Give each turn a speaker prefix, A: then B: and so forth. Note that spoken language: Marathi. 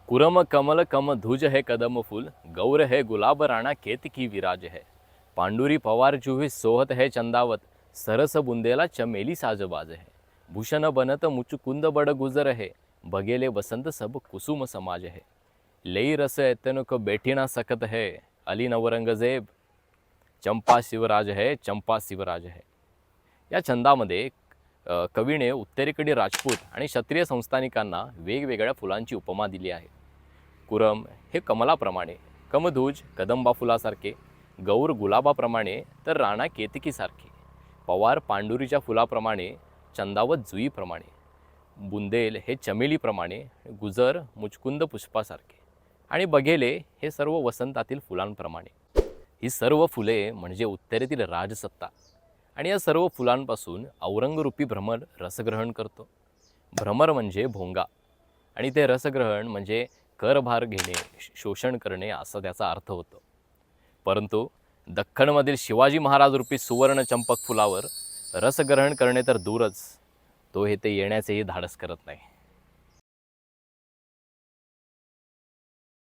A: कुरम कमल कम धुज है कदम फूल, गौर है गुलाब राणा केतकी विराज है। पांडुरी पवार जुहे सोहत है चंदावत, सरस बुंदेला चमेली साजबाज है। भूषण बनत मुचुकुंद बड़ गुजर है, बगेले बसंत सब कुसुम समाज है। लेई रस एतनुक बैठीना सकत है, अली नवरंगजेब चंपा शिवराज है, चंपा शिवराज है। या छंदामध्ये कवीने उत्तरेकडील राजपूत आणि क्षत्रिय संस्थानिकांना वेगवेगळ्या फुलांची उपमा दिली आहे। कुरम हे कमलाप्रमाणे, कमधूज कदंबा फुलासारखे, गौर गुलाबाप्रमाणे तर राणा केतकीसारखे, पवार पांडुरीच्या फुलाप्रमाणे, चंदावत जुईप्रमाणे, बुंदेल हे चमेलीप्रमाणे, गुजर मुचकुंद पुष्पासारखे आणि बघेले हे सर्व वसंतातील फुलांप्रमाणे। ही सर्व फुले म्हणजे उत्तरेतील राजसत्ता आणि या सर्व फुलांपासून औरंगरूपी भ्रमर रसग्रहण करतो। भ्रमर म्हणजे भोंगा आणि ते रसग्रहण म्हणजे करभार घेणे, शोषण करणे असा त्याचा अर्थ होतो। परंतु दख्खनमधील शिवाजी महाराज रूपी सुवर्ण चंपक फुलावर रसग्रहण करणे तर दूरच, तो हे ते येण्याचेही धाडस करत नाही।